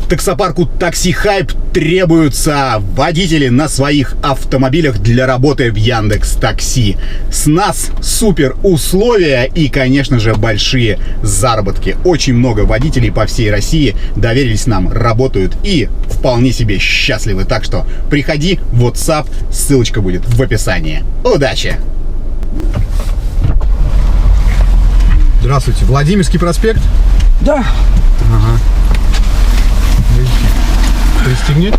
Таксопарку Такси Хайп требуются водители на своих автомобилях для работы в Яндекс.Такси. С нас супер условия и, конечно же, большие заработки. Очень много водителей по всей России доверились нам, работают и вполне себе счастливы. Так что приходи в WhatsApp, ссылочка будет в описании. Удачи! Здравствуйте, Владимирский проспект? Да. Ага. Пристегнитесь.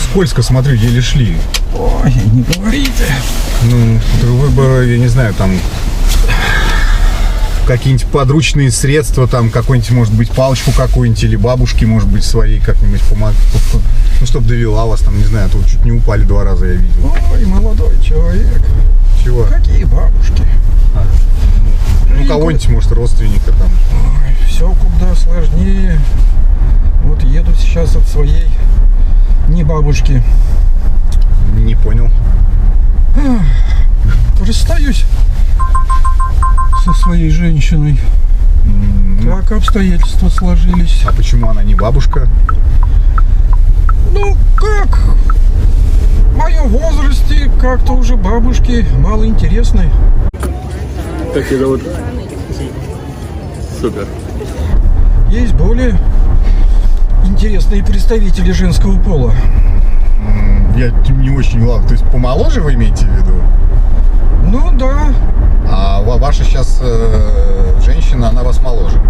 Скользко, смотрю, еле шли. Ой, не говорите. Ну, выбор, я не знаю, там какие-нибудь подручные средства, там какой-нибудь, может быть, палочку какую-нибудь или бабушки, может быть, своей как-нибудь помогать. Ну, чтобы довела вас, там, не знаю, а то чуть не упали 2 раза, я видел. Ой, молодой человек. Чего? Какие бабушки? Ну, кого-нибудь, может, родственника там. Ой, все куда сложнее. Вот еду сейчас от своей не бабушки. Не понял. Расстаюсь со своей женщиной. Так обстоятельства сложились. А почему она не бабушка? Ну, как? В моем возрасте как-то уже бабушки малоинтересны. Как тебя зовут? Супер. Есть более интересные представители женского пола. Я не очень ладно. То есть помоложе вы имеете в виду? Ну да. А ваша сейчас женщина, она вас моложе?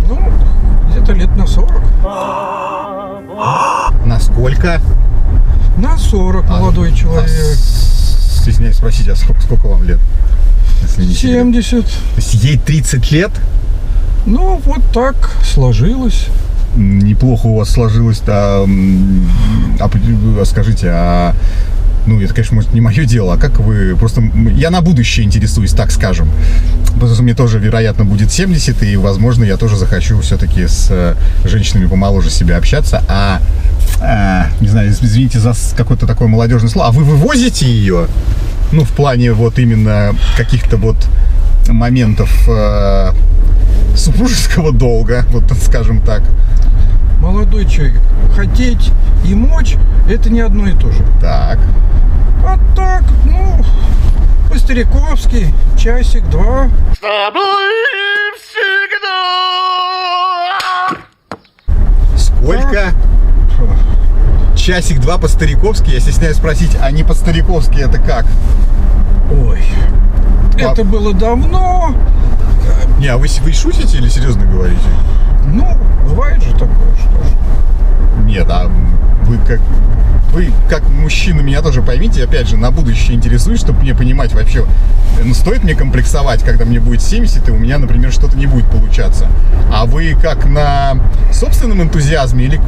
Ну, где-то лет на 40. На сколько? На 40, молодой человек. Стесняюсь спросить, а сколько вам лет? Если не секрет? 70. То есть ей 30 лет? Ну, вот так сложилось. Неплохо у вас сложилось-то. Скажите, ну, это, конечно, может, не мое дело, а как вы... Просто я на будущее интересуюсь, так скажем. Потому что мне тоже, вероятно, будет 70, и, возможно, я тоже захочу все-таки с женщинами помоложе себя общаться. Не знаю, извините за какое-то такое молодежное слово. А вы вывозите ее? Ну, в плане вот именно каких-то вот моментов супружеского долга, вот скажем так. Молодой человек, хотеть и мочь – это не одно и то же. Так. А так, ну, по-стариковски, часик-два. С тобой всегда. Сколько? Часик-два по-стариковски? Я стесняюсь спросить, а не по-стариковски это как? Ой, это было давно. Не, а вы шутите или серьезно говорите? Ну, бывает же такое, что ж. Нет, а вы как мужчина меня тоже поймите, опять же, на будущее интересуюсь, чтобы мне понимать вообще, ну, стоит мне комплексовать, когда мне будет 70, и у меня, например, что-то не будет получаться. А вы как на собственном энтузиазме или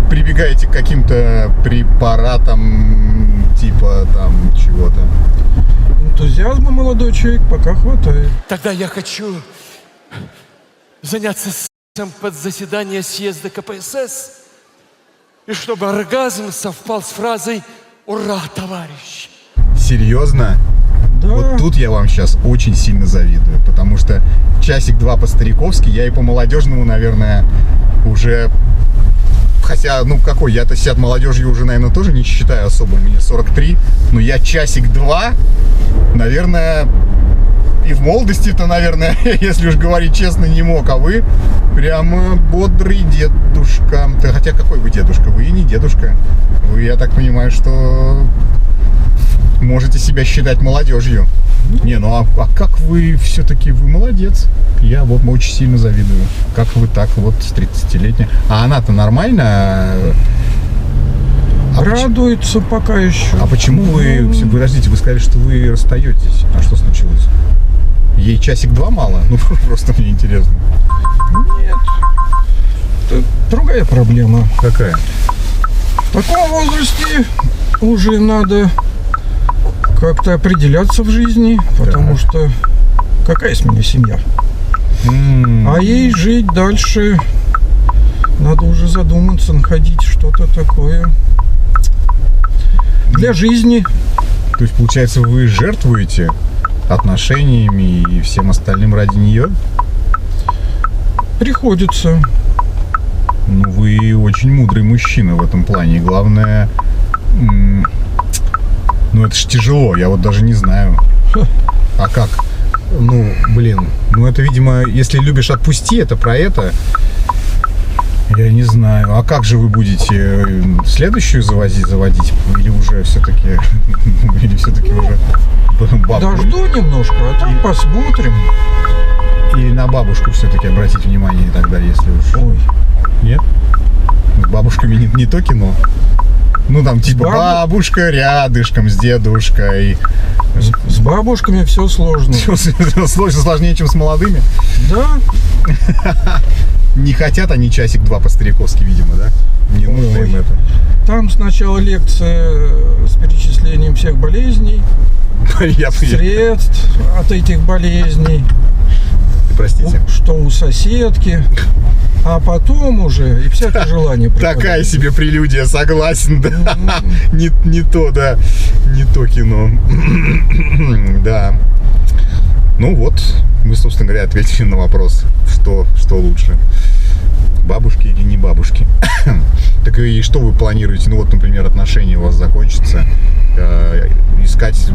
прибегаете к каким-то препаратам, типа там чего-то? Энтузиазма, молодой человек, пока хватает. Тогда я хочу заняться сексом под заседание съезда КПСС, и чтобы оргазм совпал с фразой «Ура, товарищ!». Серьезно? Да. Вот тут я вам сейчас очень сильно завидую, потому что часик-два по-стариковски, я и по-молодежному, наверное, уже... Хотя, ну какой, я-то себя от молодежью уже, наверное, тоже не считаю особо, мне 43, но я часик-два, наверное, и в молодости-то, наверное, если уж говорить честно, не мог, а вы прямо бодрый дедушка. Хотя какой вы дедушка? Вы и не дедушка. Вы, я так понимаю, что можете себя считать молодежью. Не, ну а как вы все-таки, вы молодец. Я вот очень сильно завидую. Как вы так вот с 30-летней. А она-то нормально? Радуется пока еще. А почему вы, подождите, вы сказали, что вы расстаетесь. А что случилось? Ей часик-два мало? Ну, просто мне интересно. Нет. Это другая проблема. Какая? В таком возрасте уже надо как-то определяться в жизни, потому что какая с меня семья? А ей жить дальше надо уже задуматься, находить что-то такое для жизни. То есть, получается, вы жертвуете отношениями и всем остальным ради нее? Приходится. Ну, вы очень мудрый мужчина в этом плане. И главное, ну это ж тяжело, я вот даже не знаю. А как? Ну, блин, ну это, видимо, если любишь, отпусти, это про это. Я не знаю. А как же вы будете следующую заводить? Или уже все-таки уже бабку? Дожду немножко, а там посмотрим. Или на бабушку все-таки обратить внимание и так далее, если уж. Ой. Нет? С бабушками не то кино. Ну там типа бабушка рядышком с дедушкой. С бабушками все сложно. Сложнее, чем с молодыми. Да. Не хотят они часик-два по-стариковски, видимо, да? Не нужно им это. Там сначала лекция с перечислением всех болезней, средств от этих болезней. Простите. Что у соседки. А потом уже и всякое желание. Такая себе прелюдия, согласен, да. Не то, да. Не то кино. Да. Ну вот, мы, собственно говоря, ответили на вопрос, что лучше. Бабушки или не бабушки. Так и что вы планируете? Ну вот, например, отношения у вас закончатся. Искать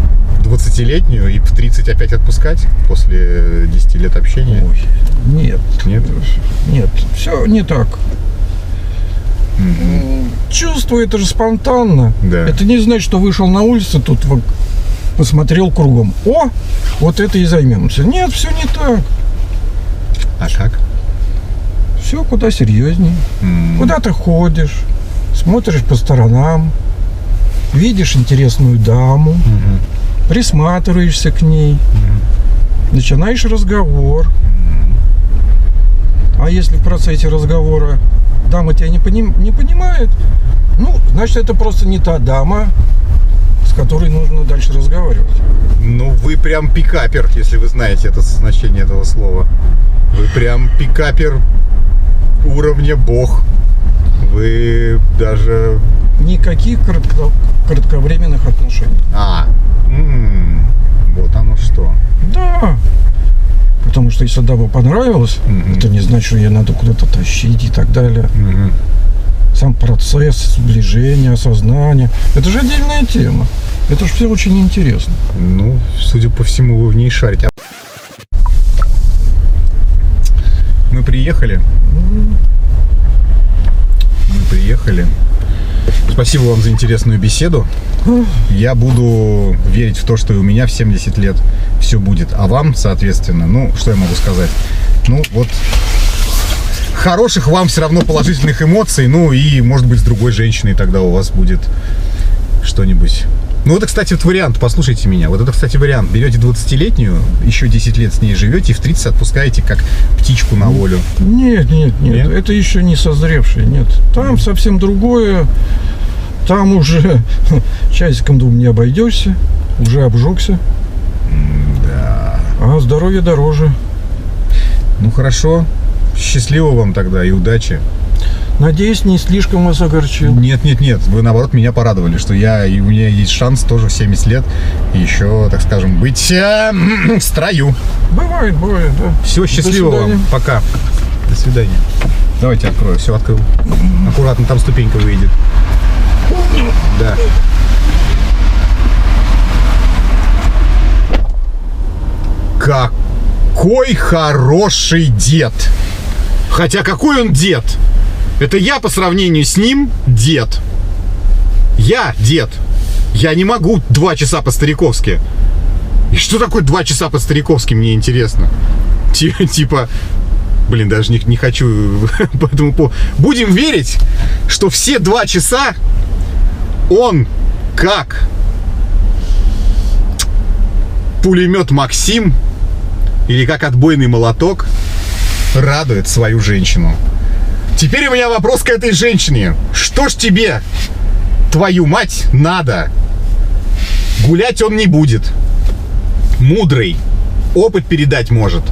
20-летнюю и в 30 опять отпускать после 10 лет общения? Ой, нет. Нет? Нет, все не так. Чувство это же спонтанно. Да. Это не значит, что вышел на улицу, тут посмотрел кругом. О, вот это и займемся. Нет, все не так. А как? Все куда серьезнее. Куда ты ходишь, смотришь по сторонам, видишь интересную даму, присматриваешься к ней, начинаешь разговор. А если в процессе разговора дама тебя не понимает, ну, значит, это просто не та дама, с которой нужно дальше разговаривать. Ну, вы прям пикапер, если вы знаете это значение этого слова. Вы прям пикапер уровня бог. Вы даже... Никаких кратковременных отношений. Вот оно что. Да. Потому что если дама понравилась, это не значит, что ее надо куда-то тащить и так далее. Сам процесс сближения, осознания. Это же отдельная тема. Это же все очень интересно. Ну, судя по всему, вы в ней шарите. Мы приехали. Спасибо вам за интересную беседу. Я буду верить в то, что и у меня в 70 лет все будет. А вам, соответственно, ну, что я могу сказать? Ну, вот, хороших вам все равно положительных эмоций. Ну, и, может быть, с другой женщиной тогда у вас будет что-нибудь. Ну, это, кстати, вот вариант, послушайте меня. Вот это, кстати, вариант. Берете 20-летнюю, еще 10 лет с ней живете, и в 30 отпускаете как птичку на волю. Нет. Это еще не созревшее, нет. Там совсем другое. Там уже часиком-двум не обойдешься, уже обжегся. Да. А здоровье дороже. Ну, хорошо. Счастливо вам тогда и удачи. Надеюсь, не слишком вас огорчил. Нет. Вы, наоборот, меня порадовали, что у меня есть шанс тоже в 70 лет еще, так скажем, быть в строю. Бывает, да. Все, счастливо вам. Пока. До свидания. Давайте открою. Все, открыл. Аккуратно, там ступенька выйдет. Да. Какой хороший дед. Хотя какой он дед? Это я по сравнению с ним дед. Я дед. Я не могу 2 часа по-стариковски. И что такое 2 часа по-стариковски, мне интересно. Типа, блин, даже не хочу. Поэтому будем верить, что все 2 часа он как пулемет Максим или как отбойный молоток радует свою женщину. Теперь у меня вопрос к этой женщине. Что ж тебе, твою мать, надо? Гулять он не будет. Мудрый. Опыт передать может.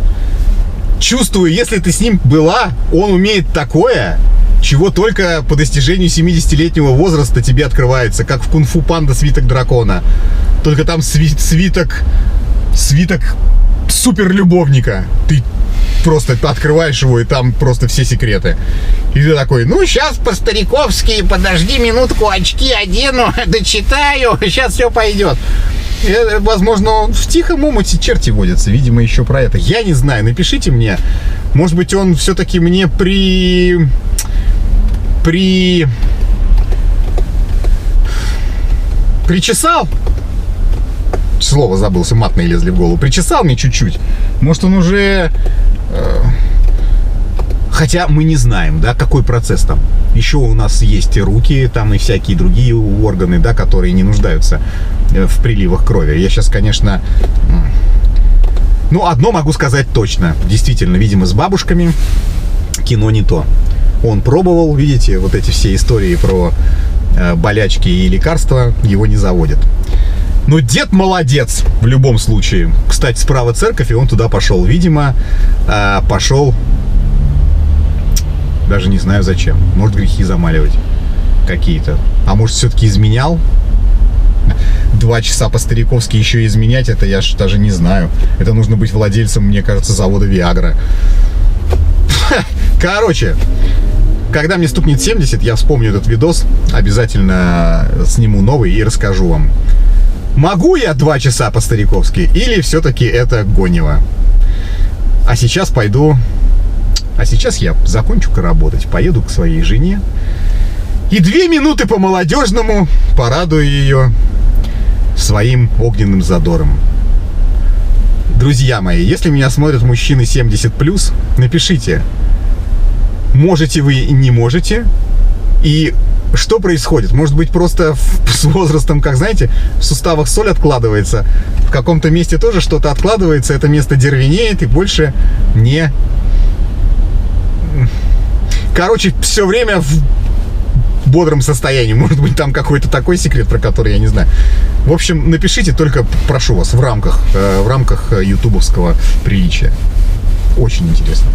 Чувствую, если ты с ним была, он умеет такое, чего только по достижению 70-летнего возраста тебе открывается. Как в Кунг-фу Панда свиток дракона. Только там свиток свиток суперлюбовника. Ты просто открываешь его, и там просто все секреты. И ты такой, ну, сейчас по-стариковски, подожди минутку, очки одену, дочитаю, сейчас все пойдет. И, возможно, в тихом омуте черти водятся, видимо, еще про это. Я не знаю, напишите мне. Может быть, он все-таки мне причесал? Слово забылся, матные лезли в голову. Причесал мне чуть-чуть. Может, он уже... Хотя мы не знаем, да, какой процесс там. Еще у нас есть руки, там и всякие другие органы, да, которые не нуждаются в приливах крови. Я сейчас, конечно... Ну, одно могу сказать точно. Действительно, видимо, с бабушками кино не то. Он пробовал, видите, вот эти все истории про болячки и лекарства, его не заводят. Но дед молодец в любом случае. Кстати, справа церковь, и он туда пошел. Видимо, пошел... Даже не знаю зачем. Может, грехи замаливать какие-то. А может, все-таки изменял? 2 часа по-стариковски еще изменять, это я даже не знаю. Это нужно быть владельцем, мне кажется, завода Виагра. Короче, когда мне стукнет 70, я вспомню этот видос. Обязательно сниму новый и расскажу вам. Могу я 2 часа по-стариковски? Или все-таки это гонево? А сейчас пойду... А сейчас я закончу-ка работать, поеду к своей жене и 2 минуты по-молодежному порадую ее своим огненным задором. Друзья мои, если меня смотрят мужчины 70+, напишите, можете вы, не можете, и что происходит? Может быть, просто с возрастом, как знаете, в суставах соль откладывается, в каком-то месте тоже что-то откладывается, это место дервенеет и больше не... Короче, все время в бодром состоянии. Может быть, там какой-то такой секрет, про который я не знаю. В общем, напишите, только прошу вас, в рамках ютубовского приличия. Очень интересно.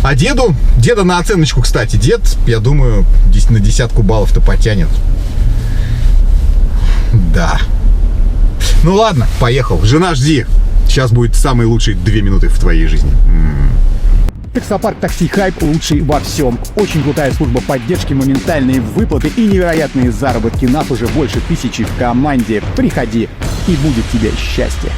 А деда на оценочку, кстати. Дед, я думаю, на 10 баллов-то потянет. Да. Ну ладно, поехал. Жена, жди. Сейчас будет самые лучшие 2 минуты в твоей жизни. Таксопарк Такси Хайп лучший во всем. Очень крутая служба поддержки, моментальные выплаты и невероятные заработки. Нас уже больше 1000 в команде. Приходи, и будет тебе счастье.